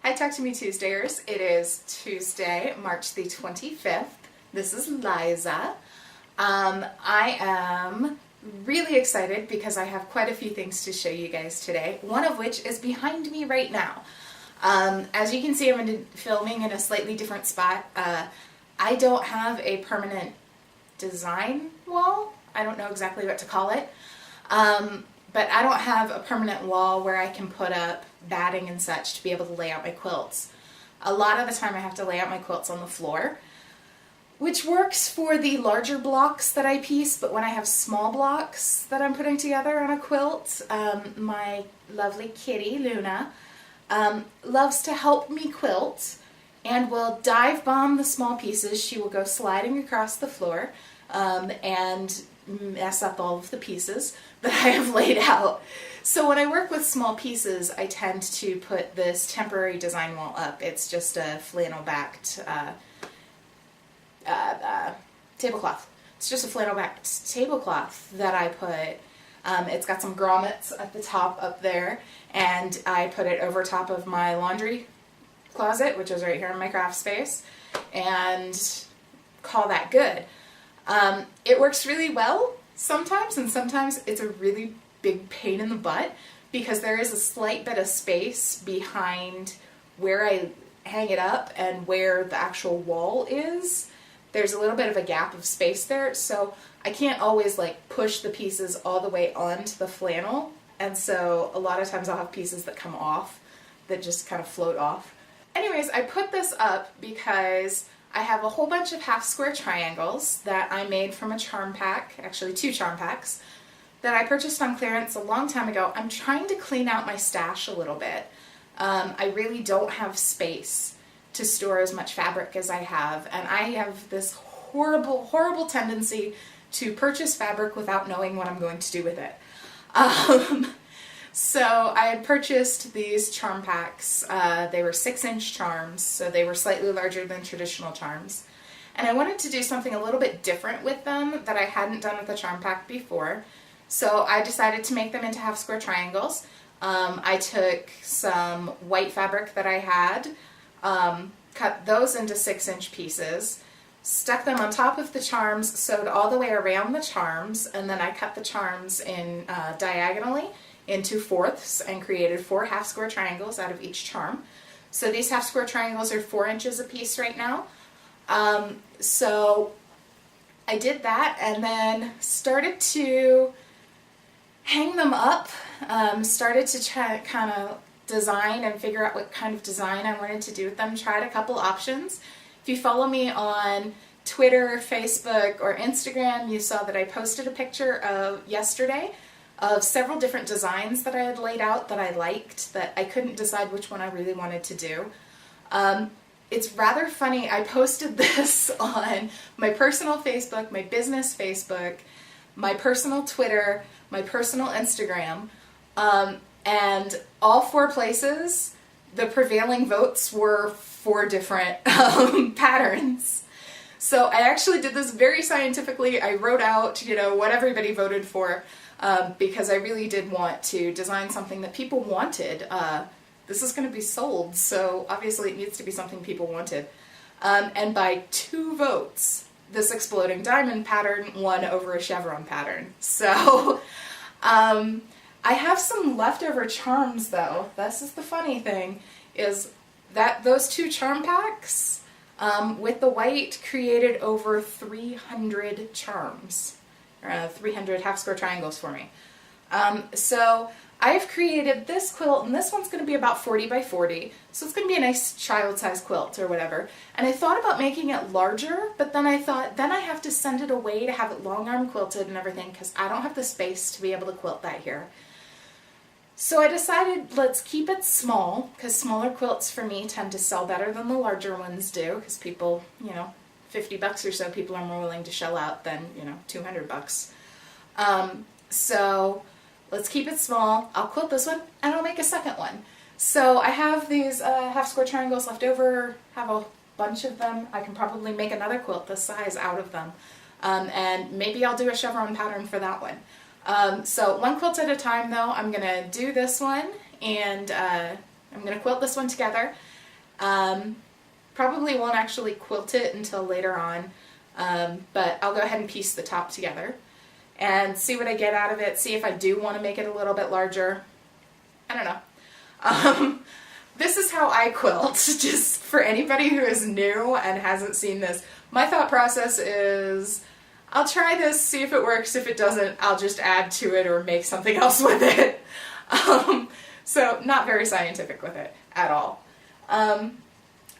Hi, Talk to Me Tuesdayers. It is Tuesday, March the 25th. This is Liza. I am really excited because I have quite a few things to show you guys today, one of which is behind me right now. As you can see, I'm filming in a slightly different spot. I don't have a permanent design wall. I don't know exactly what to call it. But I don't have a permanent wall where I can put up batting and such to be able to lay out my quilts. A lot of the time I have to lay out my quilts on the floor, which works for the larger blocks that I piece, but when I have small blocks that I'm putting together on a quilt, my lovely kitty, Luna, loves to help me quilt and will dive bomb the small pieces. She will go sliding across the floor and mess up all of the pieces that I have laid out. So when I work with small pieces, I tend to put this temporary design wall up. It's just a flannel-backed tablecloth. It's just a flannel-backed tablecloth that I put. It's got some grommets at the top up there, and I put it over top of my laundry closet, which is right here in my craft space, and call that good. It works really well sometimes, and sometimes it's a really big pain in the butt because there is a slight bit of space behind where I hang it up and where the actual wall is. There's a little bit of a gap of space there, so I can't always like push the pieces all the way onto the flannel, and so a lot of times I'll have pieces that come off that just kind of float off. Anyways, I put this up because I have a whole bunch of half square triangles that I made from a charm pack, actually 2 charm packs, that I purchased on clearance a long time ago. I'm trying to clean out my stash a little bit. I really don't have space to store as much fabric as I have, and I have this horrible, horrible tendency to purchase fabric without knowing what I'm going to do with it. So I had purchased these charm packs. They were 6-inch charms, so they were slightly larger than traditional charms. And I wanted to do something a little bit different with them that I hadn't done with a charm pack before. So I decided to make them into half square triangles. I took some white fabric that I had, cut those into 6-inch pieces, stuck them on top of the charms, sewed all the way around the charms, and then I cut the charms in diagonally into fourths and created 4 half square triangles out of each charm. So these half square triangles are 4 inches a piece right now. So I did that and then started to hang them up, started to try kind of design and figure out what kind of design I wanted to do with them. Tried a couple options. If you follow me on Twitter, Facebook, or Instagram, you saw that I posted a picture of yesterday of several different designs that I had laid out that I liked, that I couldn't decide which one I really wanted to do. It's rather funny. I posted this on my personal Facebook, my business Facebook, my personal Twitter, my personal Instagram, and all 4 places, the prevailing votes were 4 different patterns. So I actually did this very scientifically. I wrote out, what everybody voted for, because I really did want to design something that people wanted. This is going to be sold, so obviously it needs to be something people wanted. And by 2 votes, this exploding diamond pattern won over a chevron pattern. So I have some leftover charms though. This is the funny thing, is that those 2 charm packs with the white created over 300 charms. 300 half square triangles for me. So I've created this quilt, and this one's going to be about 40 by 40, so it's going to be a nice child-sized quilt or whatever. And I thought about making it larger, but then I thought, then I have to send it away to have it long arm quilted and everything, because I don't have the space to be able to quilt that here. So I decided, let's keep it small, because smaller quilts for me tend to sell better than the larger ones do, because people, $50 or so, people are more willing to shell out than, $200. So let's keep it small. I'll quilt this one and I'll make a second one. So I have these half square triangles left over, have a bunch of them. I can probably make another quilt this size out of them. And maybe I'll do a chevron pattern for that one. So one quilt at a time though. I'm going to do this one and I'm going to quilt this one together. Probably won't actually quilt it until later on, but I'll go ahead and piece the top together and see what I get out of it, see if I do want to make it a little bit larger. I don't know. This is how I quilt, just for anybody who is new and hasn't seen this. My thought process is, I'll try this, see if it works. If it doesn't, I'll just add to it or make something else with it. So not very scientific with it at all.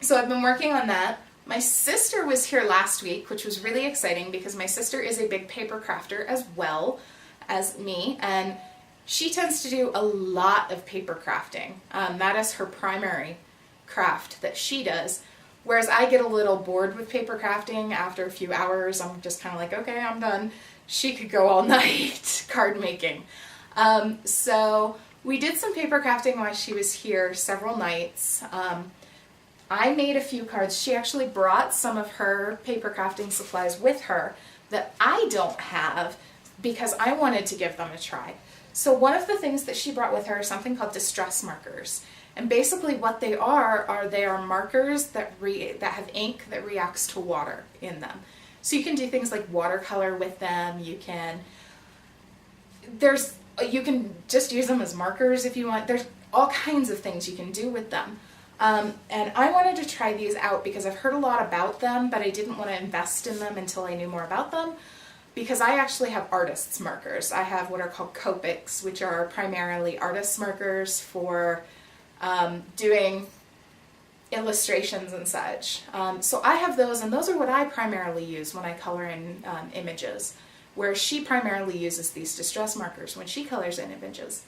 So I've been working on that. My sister was here last week, which was really exciting because my sister is a big paper crafter as well as me, and she tends to do a lot of paper crafting. That is her primary craft that she does. Whereas I get a little bored with paper crafting after a few hours. I'm just kind of like, okay, I'm done. She could go all night card making. So we did some paper crafting while she was here several nights. I made a few cards. She actually brought some of her paper crafting supplies with her that I don't have because I wanted to give them a try. So one of the things that she brought with her is something called distress markers. And basically what they are markers that have ink that reacts to water in them. So you can do things like watercolor with them. You can just use them as markers if you want. There's all kinds of things you can do with them. And I wanted to try these out because I've heard a lot about them, but I didn't want to invest in them until I knew more about them. Because I actually have artists' markers. I have what are called Copics, which are primarily artists' markers for doing illustrations and such. So I have those, and those are what I primarily use when I color in images, where she primarily uses these distress markers when she colors in images.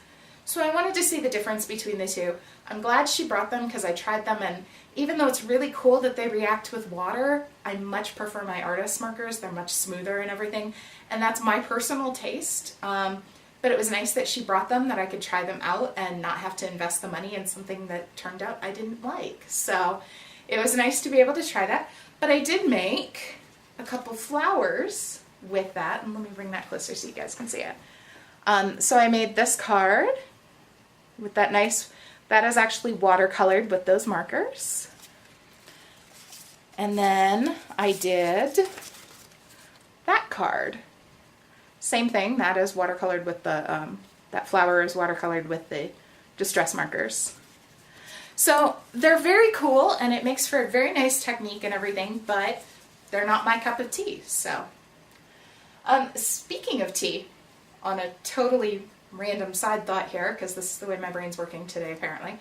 So I wanted to see the difference between the two. I'm glad she brought them because I tried them, and even though it's really cool that they react with water, I much prefer my artist markers. They're much smoother and everything, and that's my personal taste. But it was nice that she brought them, that I could try them out and not have to invest the money in something that turned out I didn't like. So it was nice to be able to try that. But I did make a couple flowers with that, and let me bring that closer so you guys can see it. So I made this card with that nice, that is actually watercolored with those markers. And then I did that card. Same thing, that is watercolored with the, that flower is watercolored with the distress markers. So they're very cool, and it makes for a very nice technique and everything, but they're not my cup of tea, so. Speaking of tea, on a totally random side thought here, because this is the way my brain's working today apparently,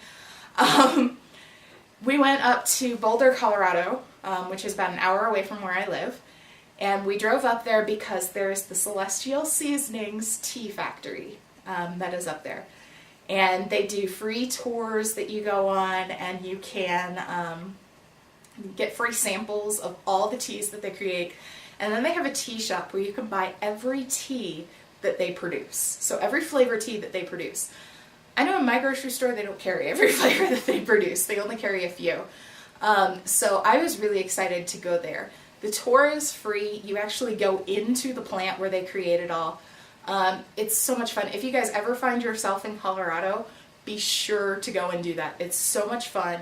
we went up to Boulder, Colorado, which is about an hour away from where I live, and we drove up there because there's the Celestial Seasonings tea factory that is up there. And they do free tours that you go on, and you can get free samples of all the teas that they create. And then they have a tea shop where you can buy every tea that they produce. So every flavor tea that they produce. I know in my grocery store they don't carry every flavor that they produce. They only carry a few. So I was really excited to go there. The tour is free. You actually go into the plant where they create it all. It's so much fun. If you guys ever find yourself in Colorado, be sure to go and do that. It's so much fun.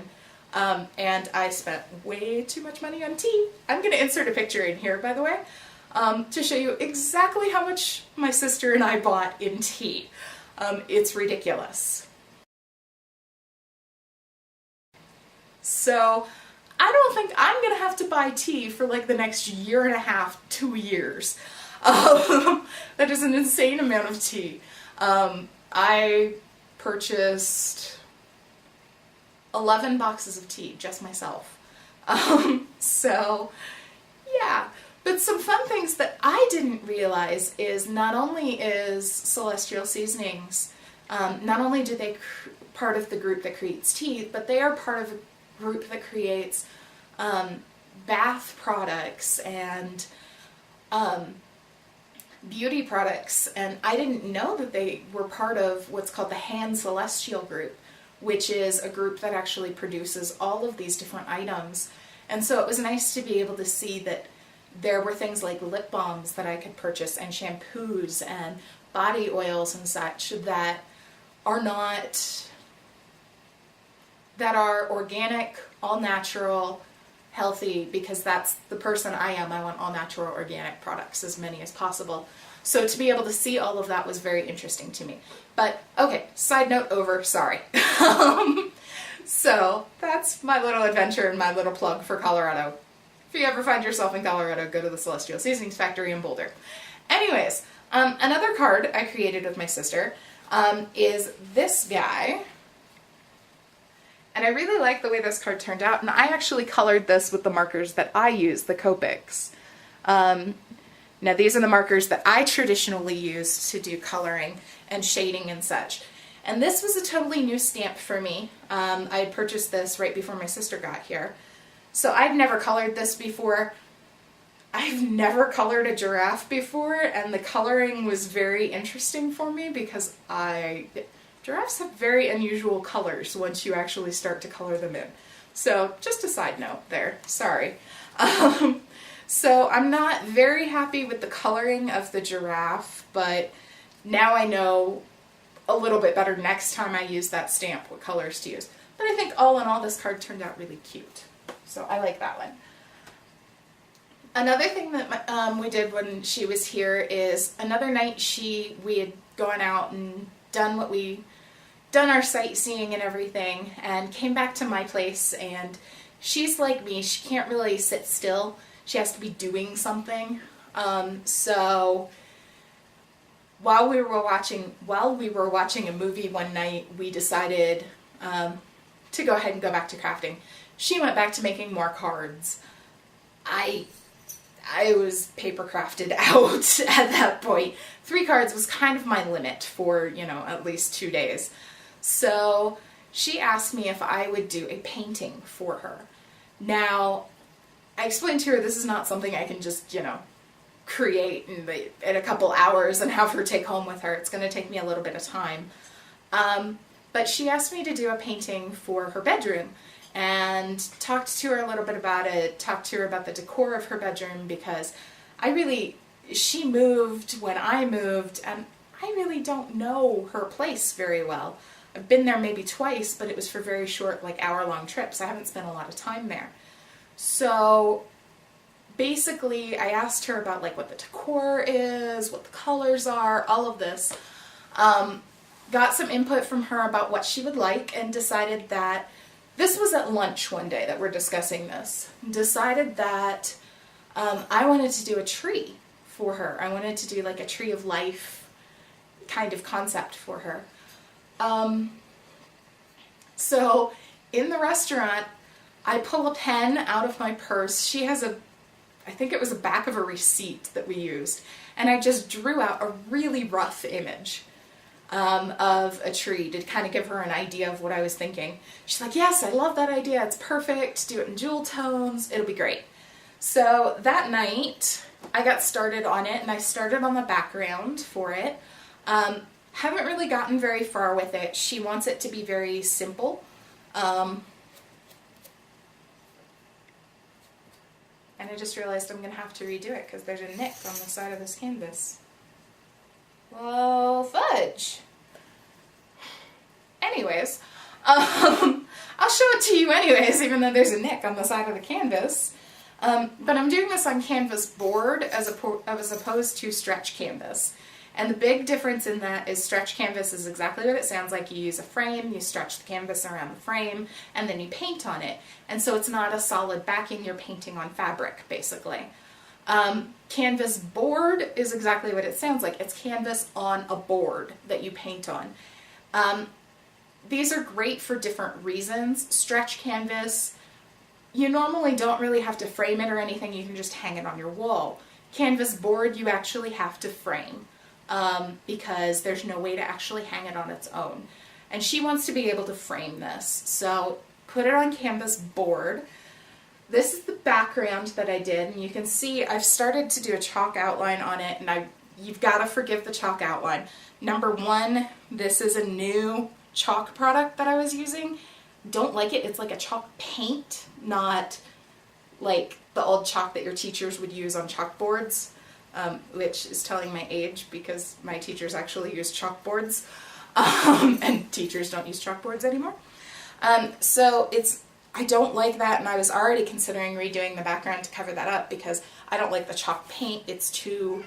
And I spent way too much money on tea. I'm going to insert a picture in here, by the way, to show you exactly how much my sister and I bought in tea. It's ridiculous. So I don't think I'm going to have to buy tea for like the next year and a half, 2 years. That is an insane amount of tea. I purchased 11 boxes of tea, just myself. So, yeah. But some fun things that I didn't realize is not only is Celestial Seasonings, not only do they part of the group that creates tea, but they are part of a group that creates bath products and beauty products. And I didn't know that they were part of what's called the Hand Celestial group, which is a group that actually produces all of these different items. And so it was nice to be able to see that there were things like lip balms that I could purchase, and shampoos and body oils and such that are not that are organic, all natural, healthy, because that's the person I am. I want all natural organic products, as many as possible. So to be able to see all of that was very interesting to me. But okay, side note over, sorry. So that's my little adventure and my little plug for Colorado. If you ever find yourself in Colorado, go to the Celestial Seasonings Factory in Boulder. Anyways, another card I created with my sister is this guy. And I really like the way this card turned out, and I actually colored this with the markers that I use, the Copics. Now these are the markers that I traditionally use to do coloring and shading and such. And this was a totally new stamp for me. I had purchased this right before my sister got here. So I've never colored this before. I've never colored a giraffe before, and the coloring was very interesting for me because giraffes have very unusual colors once you actually start to color them in. So just a side note there, sorry. So I'm not very happy with the coloring of the giraffe, but now I know a little bit better next time I use that stamp what colors to use. But I think all in all this card turned out really cute. So I like that one. Another thing that we did when she was here is another night we had gone out and done our sightseeing and everything, and came back to my place, and she's like me, she can't really sit still. She has to be doing something. So while we were watching a movie one night, we decided to go ahead and go back to crafting. She went back to making more cards. I was paper crafted out at that point. 3 cards was kind of my limit for, at least 2 days. So she asked me if I would do a painting for her. Now, I explained to her this is not something I can just, create in a couple hours and have her take home with her. It's going to take me a little bit of time. But she asked me to do a painting for her bedroom, and talked to her a little bit about it, talked to her about the decor of her bedroom, because she moved when I moved, and I really don't know her place very well. I've been there maybe twice, but it was for very short, hour-long trips. I haven't spent a lot of time there. So basically, I asked her about what the decor is, what the colors are, all of this. Got some input from her about what she would like, and decided that this was at lunch one day that we're discussing this. Decided that I wanted to do a tree for her. I wanted to do a tree of life kind of concept for her. So in the restaurant, I pull a pen out of my purse. She has I think it was the back of a receipt that we used, and I just drew out a really rough image of a tree to kind of give her an idea of what I was thinking. She's like, yes, I love that idea. It's perfect. Do it in jewel tones. It'll be great. So that night, I got started on it, and I started on the background for it. Haven't really gotten very far with it. She wants it to be very simple. And I just realized I'm going to have to redo it because there's a nick on the side of this canvas. Well, fudge. Anyways, I'll show it to you anyways, even though there's a nick on the side of the canvas. But I'm doing this on canvas board as opposed to stretch canvas. And the big difference in that is stretch canvas is exactly what it sounds like. You use a frame, you stretch the canvas around the frame, and then you paint on it. And so it's not a solid backing, you're painting on fabric, basically. Canvas board is exactly what it sounds like. It's canvas on a board that you paint on. These are great for different reasons. Stretch canvas, you normally don't really have to frame it or anything, you can just hang it on your wall. Canvas board, you actually have to frame. Because there's no way to actually hang it on its own. And she wants to be able to frame this. So put it on canvas board. This is the background that I did, and you can see I've started to do a chalk outline on it, and you've got to forgive the chalk outline. Number one, this is a new chalk product that I was using. Don't like it. It's like a chalk paint, not like the old chalk that your teachers would use on chalkboards. Which is telling my age because my teachers actually use chalkboards, and teachers don't use chalkboards anymore. So I don't like that, and I was already considering redoing the background to cover that up because I don't like the chalk paint. It's too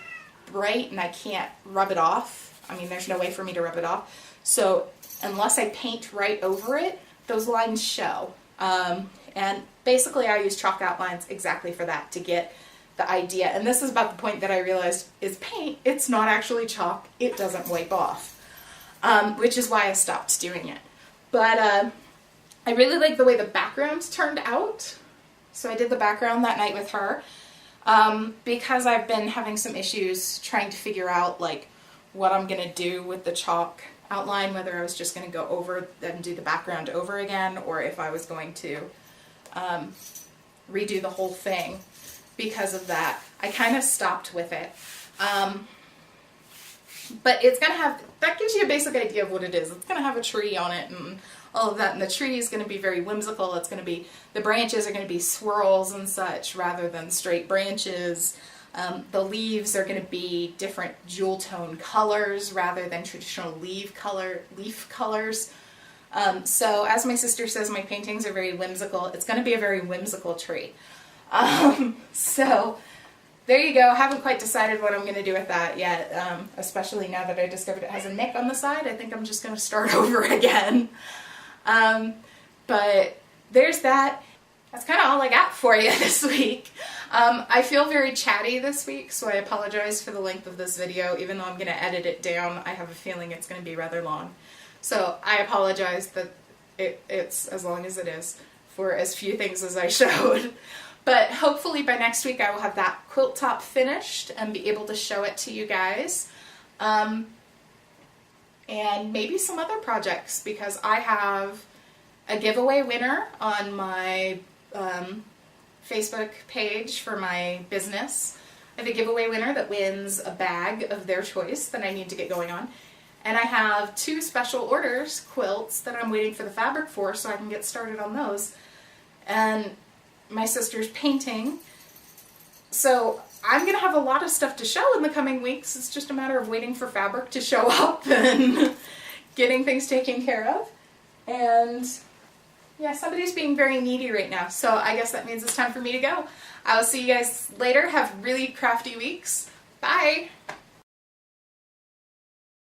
bright and I can't rub it off. I mean, there's no way for me to rub it off. So unless I paint right over it, those lines show. And basically I use chalk outlines exactly for that, to get the idea. And this is about the point that I realized is paint. It's not actually chalk. It doesn't wipe off, which is why I stopped doing it. But I really like the way the backgrounds turned out. So I did the background that night with her because I've been having some issues trying to figure out like what I'm going to do with the chalk outline, whether I was just going to go over and do the background over again, or if I was going to redo the whole thing. Because of that, I kind of stopped with it. But it's going to have, that gives you a basic idea of what it is. It's going to have a tree on it and all of that, and the tree is going to be very whimsical. It's going to be, the branches are going to be swirls and such rather than straight branches. The leaves are going to be different jewel tone colors rather than traditional leaf colors. So as my sister says, my paintings are very whimsical. It's going to be a very whimsical tree. So there you go. I haven't quite decided what I'm going to do with that yet, especially now that I discovered it has a nick on the side. I think I'm just going to start over again. But there's that. That's kind of all I got for you this week. I feel very chatty this week, so I apologize for the length of this video. Even though I'm going to edit it down, I have a feeling it's going to be rather long. So I apologize that it's as long as it is for as few things as I showed. But hopefully by next week I will have that quilt top finished and be able to show it to you guys. And maybe some other projects, because I have a giveaway winner on my Facebook page for my business. I have a giveaway winner that wins a bag of their choice that I need to get going on. And I have 2 special orders quilts that I'm waiting for the fabric for so I can get started on those. And my sister's painting. So I'm going to have a lot of stuff to show in the coming weeks. It's just a matter of waiting for fabric to show up and getting things taken care of. And yeah, somebody's being very needy right now. So I guess that means it's time for me to go. I will see you guys later. Have really crafty weeks. Bye!